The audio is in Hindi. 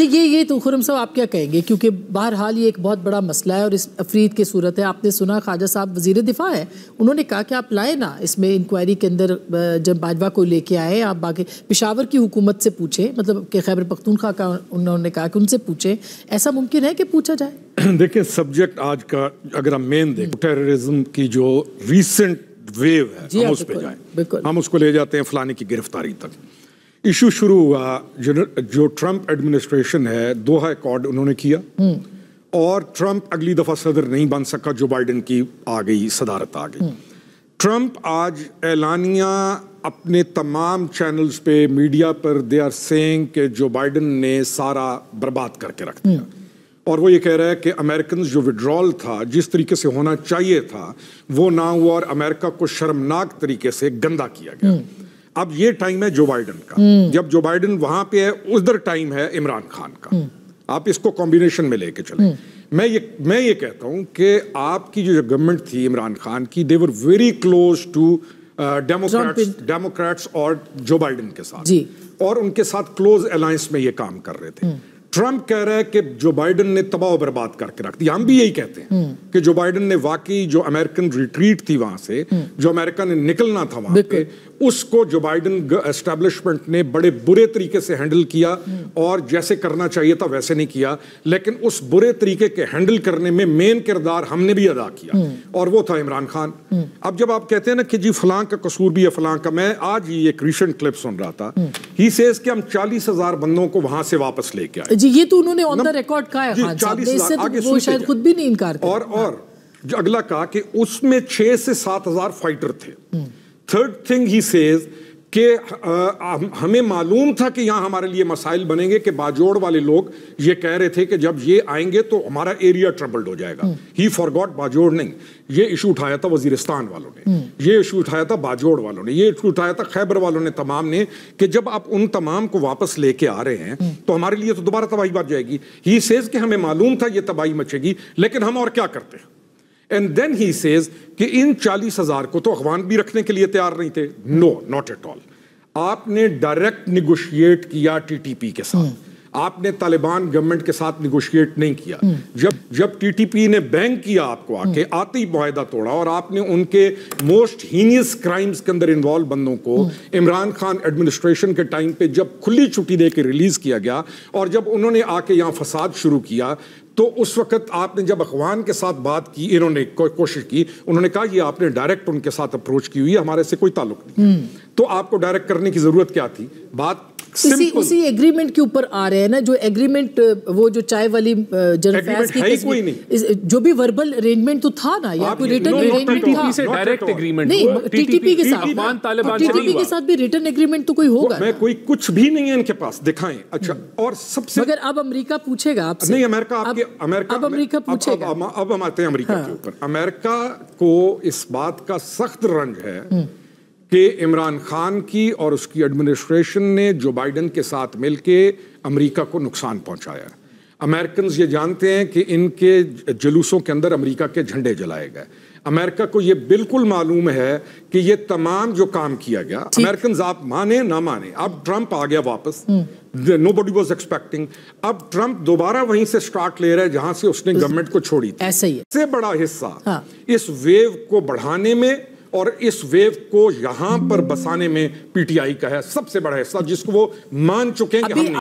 अच्छा, ये तो खुर्रम साहब आप क्या कहेंगे, क्योंकि बहरहाल ये एक बहुत बड़ा मसला है और इस अफरीद की सूरत है। आपने सुना ख्वाजा साहब वज़ीर दिफा है, उन्होंने कहा कि आप लाए ना इसमें इंक्वायरी के अंदर, जब बाजवा को लेके आए आप बाकी पेशावर की हुकूमत से पूछें, मतलब कि खैबर पख्तूनख्वा का उन्होंने कहा कि उनसे पूछें, ऐसा मुमकिन है कि पूछा जाए? देखिए, सब्जेक्ट आज का अगर हम मेन देखें, टेररिज्म की जो रीसेंट वेव है, हम उस पे जाएं, हम उसको ले जाते हैं फलाने की गिरफ्तारी तक। इशू शुरू हुआ जो ट्रंप एडमिनिस्ट्रेशन है, दोहा अकॉर्ड उन्होंने किया और ट्रंप अगली दफा सदर नहीं बन सका, जो बाइडेन की आ गई, सदारत आ गई। ट्रंप आज एलानिया अपने तमाम चैनल्स पे, मीडिया पर दे आर सेइंग कि जो बाइडेन ने सारा बर्बाद करके रख दिया और वो ये कह रहा है कि अमेरिकन जो विड्रॉल था, जिस तरीके से होना चाहिए था वो ना हुआ और अमेरिका को शर्मनाक तरीके से गंदा किया गया। अब ये टाइम है जो बाइडेन का, जब जो बाइडेन वहां पे है उधर टाइम है इमरान खान का। आप इसको कॉम्बिनेशन में लेके चले। मैं ये कहता हूं कि आपकी जो गवर्नमेंट थी इमरान खान की, they were very close to democrats और जो बाइडेन के साथ, और उनके साथ क्लोज अलायंस में ये काम कर रहे थे। ट्रंप कह रहा है कि जो बाइडेन ने तबाह बर्बाद करके रख दिया। हम भी यही कहते हैं कि जो बाइडेन ने वाकई जो अमेरिकन रिट्रीट थी वहां से, जो अमेरिका ने निकलना था वहां पे, उसको जो बाइडेन एस्टेब्लिशमेंट ने बड़े बुरे तरीके से हैंडल किया और जैसे करना चाहिए था वैसे नहीं किया। लेकिन उस बुरे तरीके के हैंडल करने में मेन किरदार हमने भी अदा किया और वो था इमरान खान। अब जब आप कहते हैं ना कि जी फलां का कसूर भी है फलां का, मैं आज ही एक रीसेंट क्लिप सुन रहा था, ही सेज कि हम 40,000 बंदों को वहां से वापस लेके आए। जी, ये तो उन्होंने ऑन द रिकॉर्ड कहा है, 40,000 वो शायद खुद भी नहीं इनकार करते। और जो अगला कहा कि उसमें 6 से 7,000 फाइटर थे। थर्ड थिंग ही सेज कि हमें मालूम था कि यहाँ हमारे लिए मसाइल बनेंगे, कि बाजोड़ वाले लोग ये कह रहे थे कि जब ये आएंगे तो हमारा एरिया ट्रबल्ड हो जाएगा। ही फॉरगॉट बाजोड़ नहीं, ये इशू उठाया था वजीरिस्तान वालों ने, ये इशू उठाया था बाजोड़ वालों ने, ये इशू उठाया था खैबर वालों ने, तमाम ने, कि जब आप उन तमाम को वापस लेके आ रहे हैं तो हमारे लिए तो दोबारा तबाही बढ़ जाएगी। ही सेज कि हमें मालूम था ये तबाही मचेगी, लेकिन हम और क्या करते हैं। एंड देन ही सेज कि इन 40,000 को तो अफगान भी रखने के लिए तैयार नहीं थे। No, not at all. आपने डायरेक्ट निगोशिएट किया टीटीपी के साथ, आपने तालिबान गवर्नमेंट के साथ निगोशिएट नहीं किया। जब टीटीपी ने बैंक किया आपको आके, आते ही मुआहदा तोड़ा और आपने उनके मोस्ट हीनियस क्राइम्स के अंदर इन्वॉल्व बंदों को इमरान खान एडमिनिस्ट्रेशन के टाइम पे जब खुली छुट्टी दे के रिलीज किया गया और जब उन्होंने आके यहाँ फसाद शुरू किया, तो उस वक्त आपने जब अखवान के साथ बात की, इन्होंने कोशिश की, उन्होंने कहा ये आपने डायरेक्ट उनके साथ अप्रोच की हुई है, हमारे से कोई ताल्लुक नहीं है। तो आपको डायरेक्ट करने की जरूरत क्या थी? बात उसी एग्रीमेंट के ऊपर आ रहे हैं ना, जो एग्रीमेंट, वो जो चाय वाली जनफैज की कोई नहीं, जो भी वर्बल अरेंजमेंट तो था ना, या कोई रिटर्न अरेंजमेंट था? से डायरेक्ट एग्रीमेंट नहीं, टीटीपी के साथ, टीटीपी के साथ भी रिटर्न एग्रीमेंट तो कोई होगा। मैं कोई कुछ भी नहीं है इनके पास, दिखाएं। अच्छा, और सबसे मगर अब अमेरिका पूछेगा आपसे। नहीं, अमेरिका अमेरिका पूछेगा। अब हम आते हैं अमेरिका के ऊपर। अमेरिका को इस बात का सख्त रंज है कि इमरान खान की और उसकी एडमिनिस्ट्रेशन ने जो बाइडेन के साथ मिलके अमेरिका को नुकसान पहुंचाया। अमेरिकन ये जानते हैं कि इनके जुलूसों के अंदर अमेरिका के झंडे जलाए गए। अमेरिका को ये बिल्कुल मालूम है कि ये तमाम जो काम किया गया, अमेरिकन आप माने ना माने, अब ट्रंप आ गया वापस, नोबडी वाज एक्सपेक्टिंग। अब ट्रंप दोबारा वहीं से स्टार्ट ले रहा है जहां से उसने गवर्नमेंट को छोड़ी थी। ऐसा ही है। सबसे बड़ा हिस्सा इस वेव को बढ़ाने में और इस वेव को यहां पर बसाने में पीटीआई का है सबसे बड़ा हिस्सा, जिसको वो मान चुके हैं कि हम